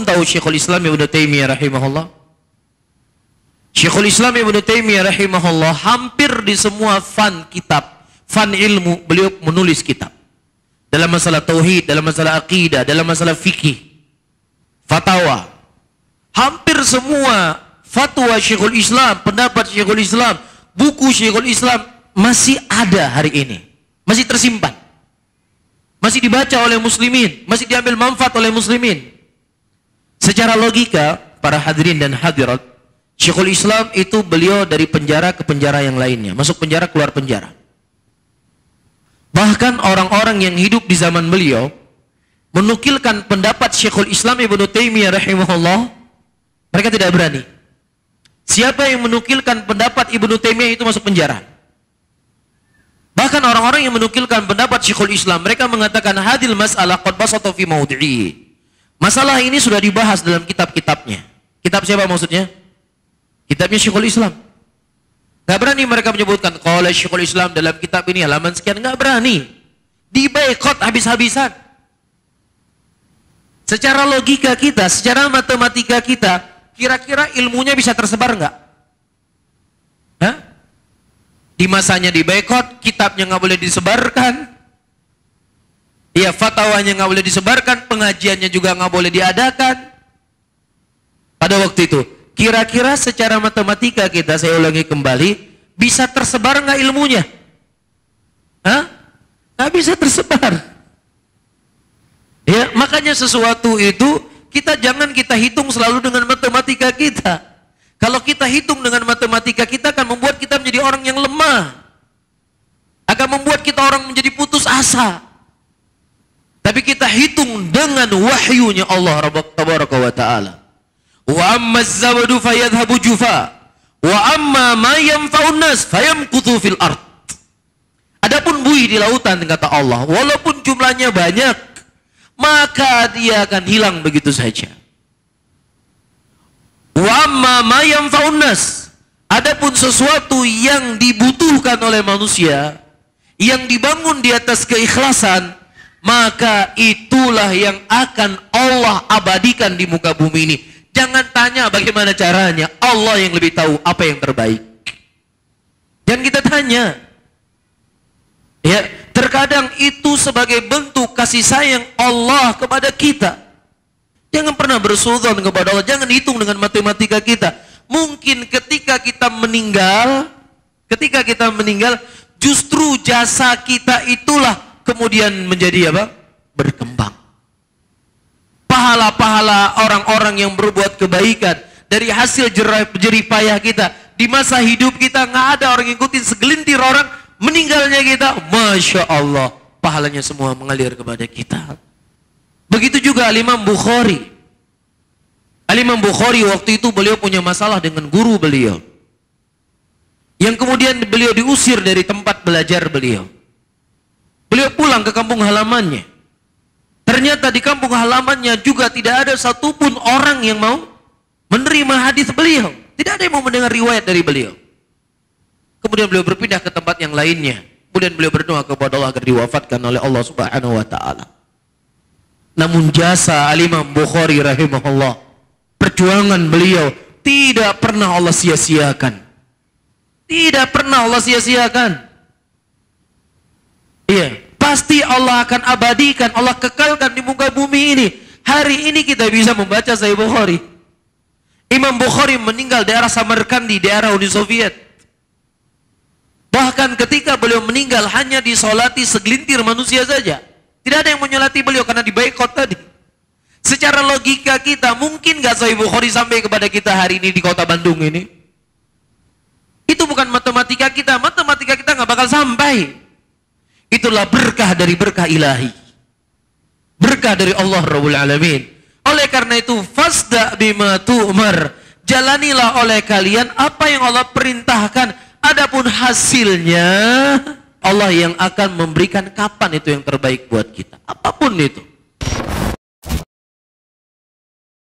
Antum tahu Syekhul Islam Ibnu Taimiyah rahimahullah? Syekhul Islam Ibnu Taimiyah rahimahullah hampir di semua fan kitab, fan ilmu, beliau menulis kitab. Dalam masalah tauhid, dalam masalah akidah, dalam masalah fikih, fatwa. Hampir semua fatwa Syekhul Islam, pendapat Syekhul Islam, buku Syekhul Islam masih ada hari ini. Masih tersimpan. Masih dibaca oleh muslimin, masih diambil manfaat oleh muslimin. Secara logika, para hadirin dan hadirat, Syekhul Islam itu beliau dari penjara ke penjara yang lainnya. Masuk penjara, keluar penjara. Bahkan orang-orang yang hidup di zaman beliau menukilkan pendapat Syekhul Islam Ibnu Taimiyah rahimahullah, mereka tidak berani. Siapa yang menukilkan pendapat Ibnu Taimiyah itu masuk penjara. Bahkan orang-orang yang menukilkan pendapat Syekhul Islam, mereka mengatakan hadil mas'alah qad basata fi mawdi'i. Masalah ini sudah dibahas dalam kitab-kitabnya. Kitab siapa maksudnya? Kitabnya Syekhul Islam. Gak berani mereka menyebutkan qala Syekhul Islam dalam kitab ini halaman sekian, gak berani. Diboikot habis-habisan. Secara logika kita, secara matematika kita, kira-kira ilmunya bisa tersebar enggak? Hah? Di masanya diboikot, kitabnya nggak boleh disebarkan, ya fatwanya nggak boleh disebarkan, pengajiannya juga nggak boleh diadakan. Pada waktu itu, kira-kira secara matematika kita, saya ulangi kembali, bisa tersebar nggak ilmunya? Hah? Nggak bisa tersebar. Ya, makanya sesuatu itu jangan kita hitung selalu dengan matematika kita. Kalau kita hitung dengan matematika kita akan membuat kita menjadi orang yang lemah. Akan membuat kita orang menjadi putus asa. Tapi kita hitung dengan wahyunya Allah Tabaraka wa Ta'ala. Wa amma az-zabadu fayadhhabu jufa. Wa amma ma yanfa'un nas fayamkuthu fil ard. Adapun buih di lautan, kata Allah, walaupun jumlahnya banyak, maka dia akan hilang begitu saja. Wa amma ma yanfa'un nas. Adapun sesuatu yang dibutuhkan oleh manusia, yang dibangun di atas keikhlasan, maka itulah yang akan Allah abadikan di muka bumi ini. Jangan tanya bagaimana caranya, Allah yang lebih tahu apa yang terbaik. Jangan kita tanya. Ya, terkadang itu sebagai bentuk kasih sayang Allah kepada kita. Jangan pernah bersuudzon kepada Allah. Jangan hitung dengan matematika kita. Mungkin ketika kita meninggal, justru jasa kita itulah kemudian menjadi apa? Berkembang. Pahala-pahala orang-orang yang berbuat kebaikan dari hasil jerih payah kita di masa hidup kita, nggak ada orang yang ikutin, segelintir orang meninggalnya kita, Masya Allah, pahalanya semua mengalir kepada kita. Begitu juga Al-Imam Bukhari. Al-Imam Bukhari waktu itu beliau punya masalah dengan guru beliau, yang kemudian beliau diusir dari tempat belajar beliau. Beliau pulang ke kampung halamannya. Ternyata di kampung halamannya juga tidak ada satupun orang yang mau menerima hadis beliau. Tidak ada yang mau mendengar riwayat dari beliau. Kemudian beliau berpindah ke tempat yang lainnya. Kemudian beliau berdoa kepada Allah agar diwafatkan oleh Allah Subhanahu wa Ta'ala. Namun jasa Al-Imam Bukhari rahimahullah, perjuangan beliau tidak pernah Allah sia-siakan. Tidak pernah Allah sia-siakan. Iya, pasti Allah akan abadikan, Allah kekalkan di muka bumi ini. Hari ini kita bisa membaca Sahih Bukhari. Imam Bukhari meninggal di daerah Samarkandi, di daerah Uni Soviet. Bahkan ketika beliau meninggal hanya disolati segelintir manusia saja. Tidak ada yang menyolati beliau karena diboikot tadi. Secara logika kita, mungkin gak Sahih Bukhari sampai kepada kita hari ini di kota Bandung ini? Itu bukan matematika kita. Matematika kita gak bakal sampai. Itulah berkah dari berkah ilahi. Berkah dari Allah Rabbul Alamin. Oleh karena itu, fasda bima tu'mar. Jalanilah oleh kalian apa yang Allah perintahkan. Adapun hasilnya, Allah yang akan memberikan kapan itu yang terbaik buat kita. Apapun itu.